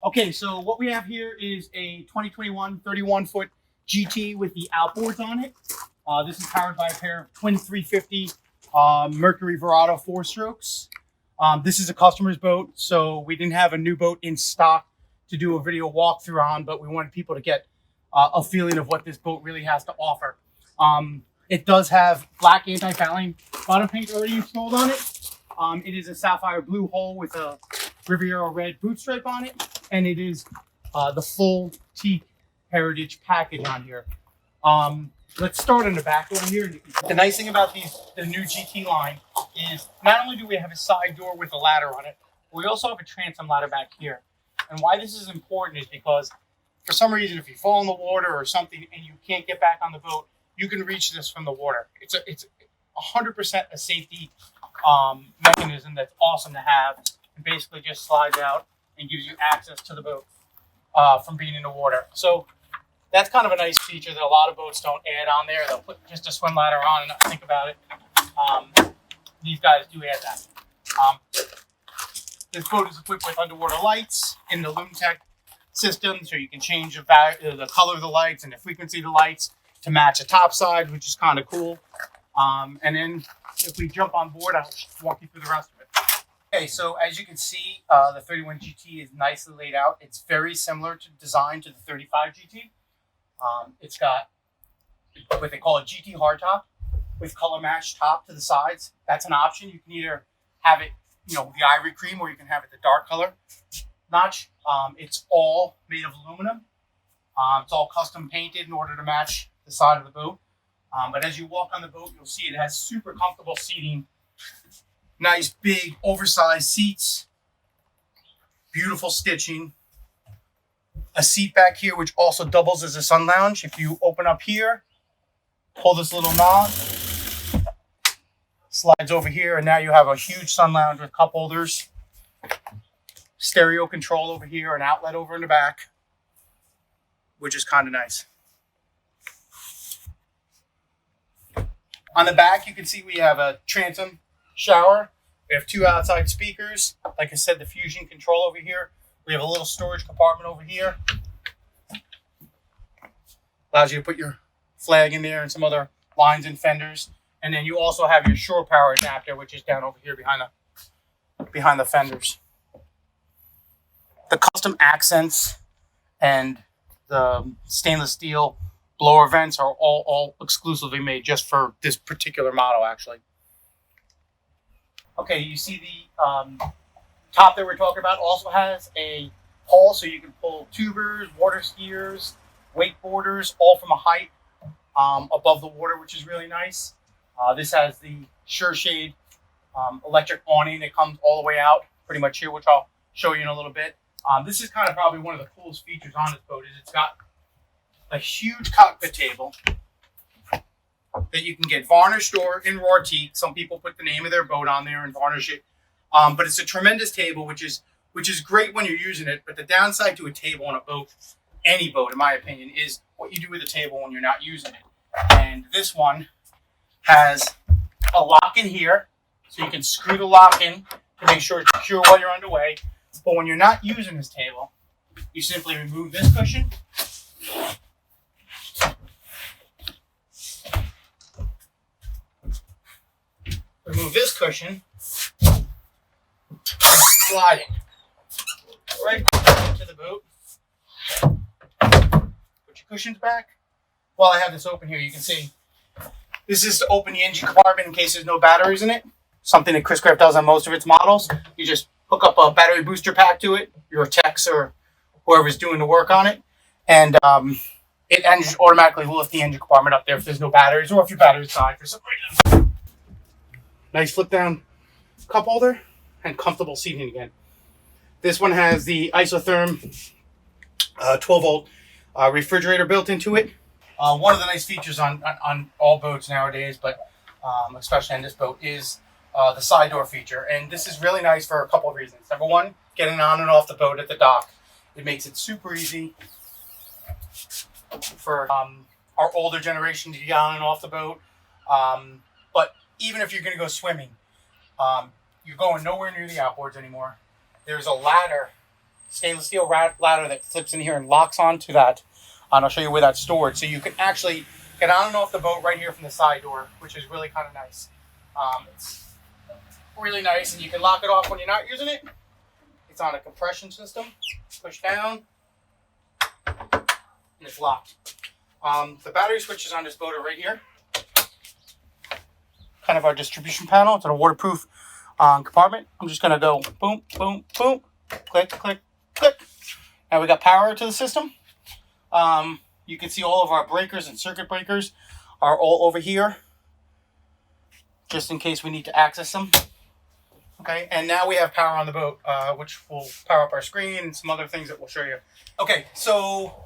Okay, so what we have here is a 2021 31-foot GT with the outboards on it. This is powered by a pair of twin 350 Mercury Verado 4-strokes. This is a customer's boat, so we didn't have a new boat in stock to do a video walkthrough on, but we wanted people to get a feeling of what this boat really has to offer. It does have black anti-fouling bottom paint already installed on it. It is a sapphire blue hull with a Riviera red boot stripe on it, and it is the full teak heritage package on here. Let's start in the back over here. The nice thing about the new GT line is not only do we have a side door with a ladder on it, but we also have a transom ladder back here. And why this is important is because for some reason, if you fall in the water or something and you can't get back on the boat, you can reach this from the water. It's 100% a safety mechanism that's awesome to have. It basically just slides out and gives you access to the boat from being in the water. So that's kind of a nice feature that a lot of boats don't add on there. They'll put just a swim ladder on and not think about it. These guys do add that. This boat is equipped with underwater lights in the LumeTech system, so you can change the color of the lights and the frequency of the lights to match the top side, which is kind of cool. And then if we jump on board, I'll walk you through the rest of it. Okay, so as you can see, the 31 GT is nicely laid out. It's very similar to design to the 35 GT. It's got what they call a GT hardtop with color matched top to the sides. That's an option. You can either have it, the ivory cream, or you can have it the dark color notch. It's all made of aluminum. It's all custom painted in order to match the side of the boat. But as you walk on the boat, you'll see it has super comfortable seating. Nice, big, oversized seats. Beautiful stitching. A seat back here, which also doubles as a sun lounge. If you open up here, pull this little knob, slides over here, and now you have a huge sun lounge with cup holders. Stereo control over here, an outlet over in the back, which is kind of nice. On the back, you can see we have a transom shower. We have two outside speakers. Like I said, the fusion control over here. We have a little storage compartment over here. Allows you to put your flag in there and some other lines and fenders. And then you also have your shore power adapter, which is down over here behind the fenders. The custom accents and the stainless steel blower vents are all exclusively made just for this particular model, actually. Okay, you see the top that we're talking about also has a hull, so you can pull tubers, water skiers, wakeboarders, all from a height above the water, which is really nice. This has the SureShade electric awning that comes all the way out pretty much here, which I'll show you in a little bit. This is kind of probably one of the coolest features on this boat is it's got a huge cockpit table that you can get varnished or in raw teak. Some people put the name of their boat on there and varnish it. But it's a tremendous table, which is great when you're using it. But the downside to a table on a boat, any boat, in my opinion, is what you do with a table when you're not using it. And this one has a lock in here, so you can screw the lock in to make sure it's secure while you're underway. But when you're not using this table, you simply remove this cushion. Remove this cushion. Slide it right into the boat. Put your cushions back. While I have this open here, you can see this is to open the engine compartment in case there's no batteries in it. Something that Chris Craft does on most of its models. You just hook up a battery booster pack to it, your techs or whoever's doing the work on it, and it automatically will lift the engine compartment up there if there's no batteries or if your batteries die for some reason. Nice flip down cup holder and comfortable seating again. This one has the isotherm 12 volt refrigerator built into it. One of the nice features on all boats nowadays, but especially on this boat, is the side door feature. And this is really nice for a couple of reasons. Number one, getting on and off the boat at the dock. It makes it super easy for our older generation to get on and off the boat. But even if you're going to go swimming, you're going nowhere near the outboards anymore. There's a ladder stainless steel ladder that flips in here and locks onto that. And I'll show you where that's stored. So you can actually get on and off the boat right here from the side door, which is really kind of nice. It's really nice, and you can lock it off when you're not using it. It's on a compression system. Push down, and it's locked. The battery switches on this boat are right here. Kind of our distribution panel. It's a waterproof compartment. I'm just going to go boom, boom, boom, click, click, click. Now we got power to the system. You can see all of our breakers and circuit breakers are all over here, just in case we need to access them. Okay, and now we have power on the boat, which will power up our screen and some other things that we'll show you. Okay, so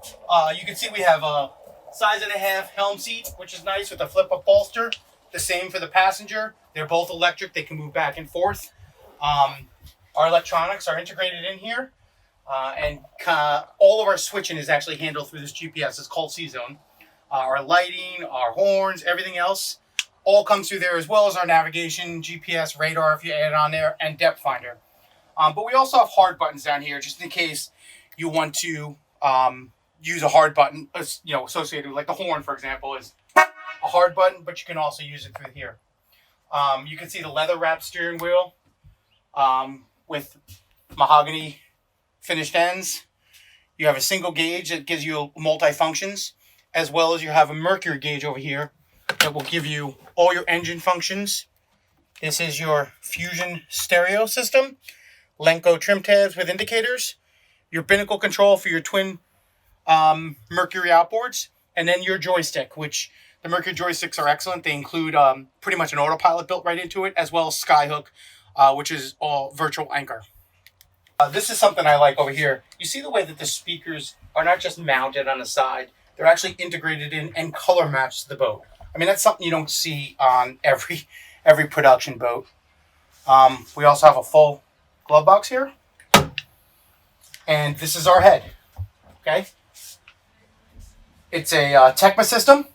you can see we have a size and a half Helm seat, which is nice with a flip-up bolster. The same for the passenger. They're both electric. They can move back and forth. Our electronics are integrated in here. And all of our switching is actually handled through this GPS. It's called C-Zone. Our lighting, our horns, everything else all comes through there, as well as our navigation, GPS, radar if you add it on there, and depth finder. But we also have hard buttons down here just in case you want to use a hard button, associated with, like the horn, for example, is a hard button, but you can also use it through here. You can see the leather wrapped steering wheel with mahogany finished ends. You have a single gauge that gives you multi-functions, as well as you have a mercury gauge over here that will give you all your engine functions. This is your Fusion stereo system, Lenco trim tabs with indicators, your binnacle control for your twin Mercury outboards, and then your joystick, which the Mercury joysticks are excellent. They include pretty much an autopilot built right into it, as well as Skyhook, which is all virtual anchor. This is something I like over here. You see the way that the speakers are not just mounted on the side, they're actually integrated in and color matched to the boat. I mean, that's something you don't see on every production boat. We also have a full glove box here. And this is our head, okay? It's a Tecma system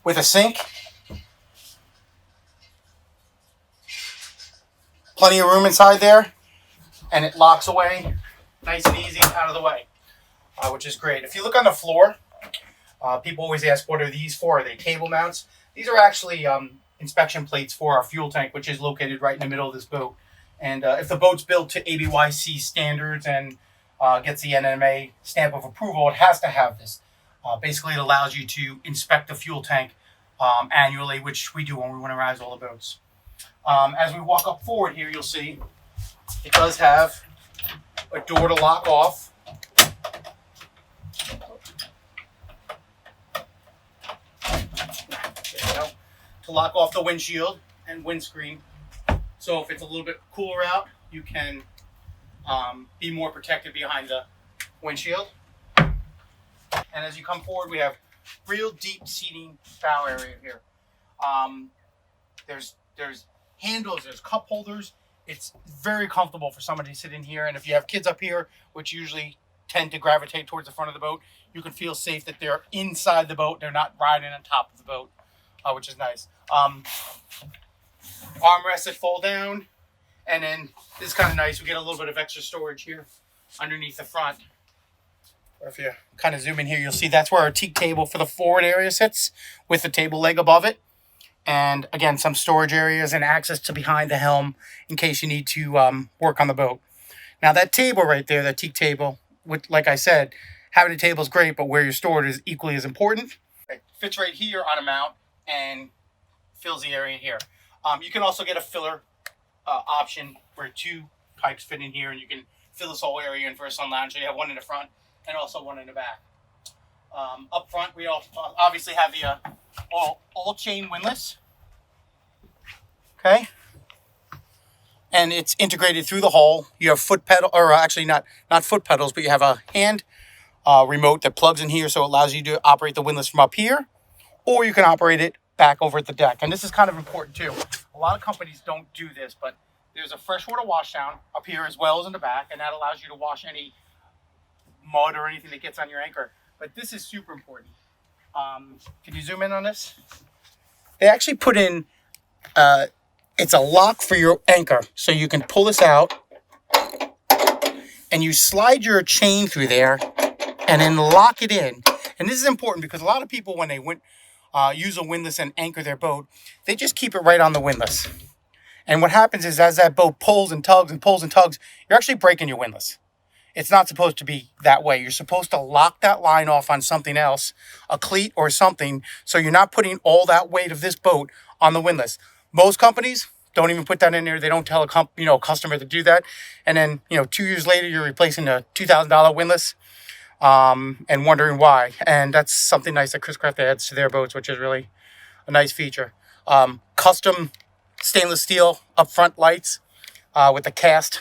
with a sink. Plenty of room inside there. And it locks away nice and easy out of the way, which is great. If you look on the floor, people always ask, what are these for? Are they table mounts? These are actually inspection plates for our fuel tank, which is located right in the middle of this boat. And if the boat's built to ABYC standards and gets the NMA stamp of approval, it has to have this. Basically, it allows you to inspect the fuel tank annually, which we do when we winterize all the boats. As we walk up forward here, you'll see it does have a door to lock off. To lock off the windshield and windscreen. So if it's a little bit cooler out, you can be more protected behind the windshield. And as you come forward, we have real deep seating bow area here. There's handles, there's cup holders. It's very comfortable for somebody to sit in here. And if you have kids up here, which usually tend to gravitate towards the front of the boat, you can feel safe that they're inside the boat. They're not riding on top of the boat, which is nice. Armrests that fall down. And then this is kind of nice. We get a little bit of extra storage here underneath the front. Or if you kind of zoom in here, you'll see that's where our teak table for the forward area sits with the table leg above it. And again, some storage areas and access to behind the helm in case you need to work on the boat. Now that table right there, that teak table, which, like I said, having a table is great, but where you're stored is equally as important. It fits right here on a mount and fills the area here. You can also get a filler option where two pipes fit in here, and you can fill this whole area in for a sun lounge. So you have one in the front and also one in the back. Up front, we also obviously have the all chain windlass. Okay. And it's integrated through the hull. You have foot pedal, or actually not foot pedals, but you have a hand remote that plugs in here, so it allows you to operate the windlass from up here, or you can operate it back over at the deck. And this is kind of important too. A lot of companies don't do this, but there's a freshwater washdown up here as well as in the back, and that allows you to wash any mud or anything that gets on your anchor. But this is super important. Can you zoom in on this? They actually put in, it's a lock for your anchor. So you can pull this out and you slide your chain through there and then lock it in. And this is important because a lot of people, when they use a windlass and anchor their boat, they just keep it right on the windlass. And what happens is, as that boat pulls and tugs and pulls and tugs, you're actually breaking your windlass. It's not supposed to be that way. You're supposed to lock that line off on something else, a cleat or something, so you're not putting all that weight of this boat on the windlass. Most companies don't even put that in there. They don't tell a customer to do that. And then, 2 years later, you're replacing a $2,000 windlass and wondering why. And that's something nice that Chris Craft adds to their boats, which is really a nice feature. Custom stainless steel upfront lights with the cast.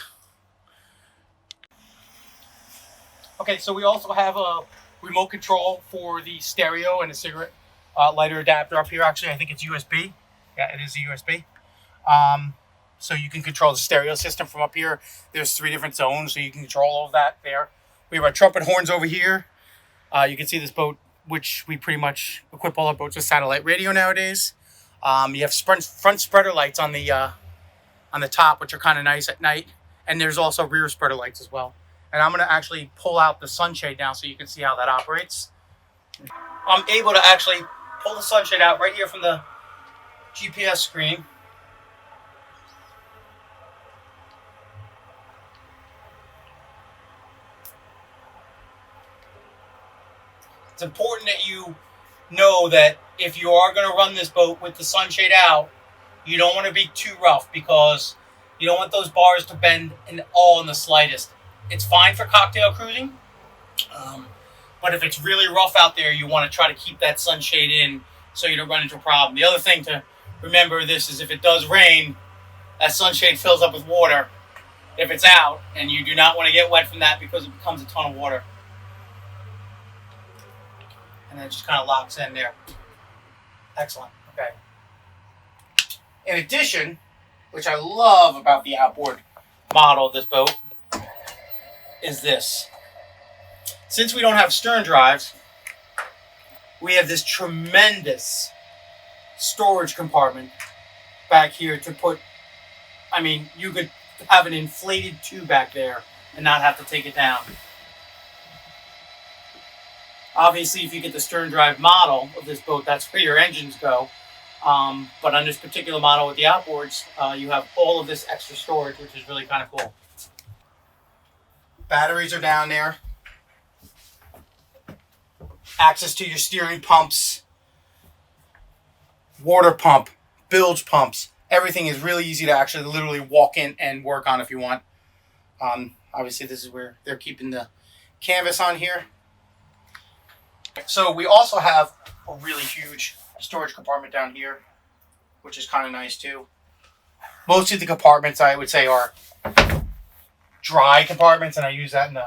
Okay, so we also have a remote control for the stereo and a cigarette lighter adapter up here. Actually, I think it's USB. Yeah, it is a USB. So you can control the stereo system from up here. There's 3 different zones, so you can control all of that there. We have our trumpet horns over here. You can see this boat, which we pretty much equip all our boats with satellite radio nowadays. You have front spreader lights on the top, which are kind of nice at night. And there's also rear spreader lights as well. And I'm going to actually pull out the sunshade now so you can see how that operates. I'm able to actually pull the sunshade out right here from the GPS screen. It's important that you know that if you are going to run this boat with the sunshade out, you don't want to be too rough because you don't want those bars to bend in the slightest. It's fine for cocktail cruising, but if it's really rough out there, you want to try to keep that sunshade in so you don't run into a problem. The other thing to remember is if it does rain, that sunshade fills up with water if it's out, and you do not want to get wet from that because it becomes a ton of water. And then it just kind of locks in there. Excellent. Okay. In addition, which I love about the outboard model of this boat, is this. Since we don't have stern drives, we have this tremendous storage compartment back here to put, you could have an inflated tube back there and not have to take it down. Obviously, if you get the stern drive model of this boat, that's where your engines go. But on this particular model with the outboards, you have all of this extra storage, which is really kind of cool. Batteries are down there. Access to your steering pumps, water pump, bilge pumps. Everything is really easy to actually literally walk in and work on if you want. Obviously, this is where they're keeping the canvas on here. So we also have a really huge storage compartment down here, which is kind of nice too. Most of the compartments, I would say, are dry compartments, and I use that in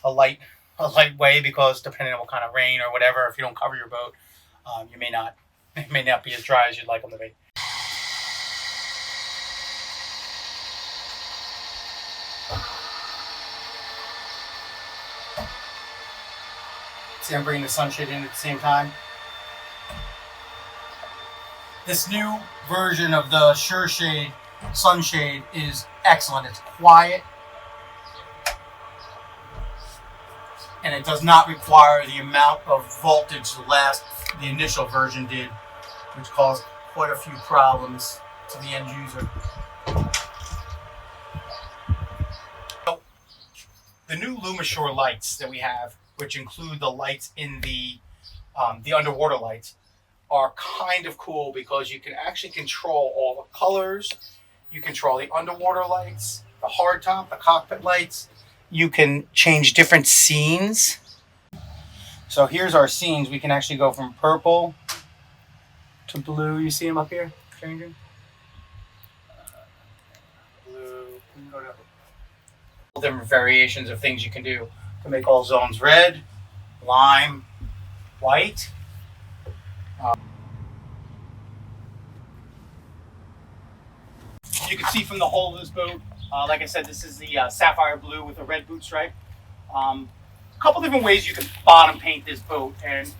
a light way because depending on what kind of rain or whatever, if you don't cover your boat, it may not be as dry as you'd like them to be. See, I'm bringing the sunshade in at the same time. This new version of the SureShade sunshade is excellent. It's quiet, and it does not require the amount of voltage the initial version did, which caused quite a few problems to the end user. So, the new Lumishore lights that we have, which include the lights in the underwater lights, are kind of cool because you can actually control all the colors. You control the underwater lights, the hardtop, the cockpit lights. You can change different scenes. So here's our scenes. We can actually go from purple to blue. You see them up here changing? Blue. We can go to different variations of things you can do to make all zones red, lime, white. You can see from the hull of this boat, like I said, this is the sapphire blue with a red boot stripe. A couple different ways you can bottom paint this boat, and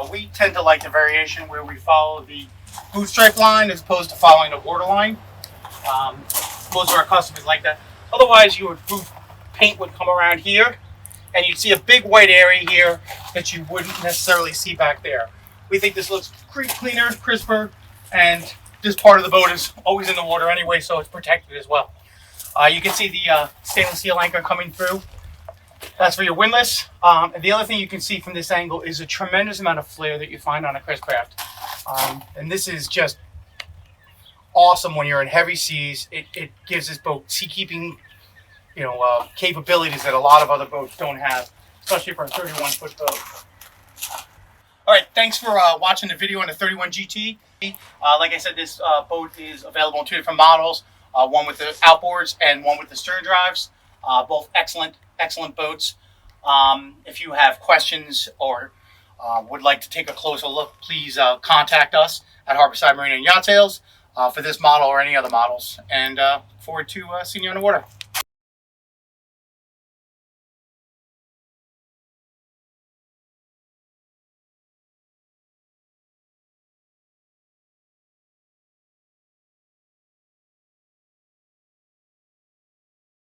we tend to like the variation where we follow the boot stripe line as opposed to following the border line. Most of our customers like that. Otherwise, you would boot paint would come around here, and you'd see a big white area here that you wouldn't necessarily see back there. We think this looks cleaner, crisper, and this part of the boat is always in the water anyway, so it's protected as well. You can see the stainless steel anchor coming through. That's for your windlass. And the other thing you can see from this angle is a tremendous amount of flare that you find on a Chris craft. And this is just awesome when you're in heavy seas. It gives this boat seakeeping, capabilities that a lot of other boats don't have, especially for a 31-foot boat. All right, thanks for watching the video on the 31 GT. Like I said, this boat is available in two different models, one with the outboards and one with the stern drives. Both excellent boats. If you have questions or would like to take a closer look, please contact us at Harborside Marine and Yacht Sales for this model or any other models. And forward to seeing you on the water.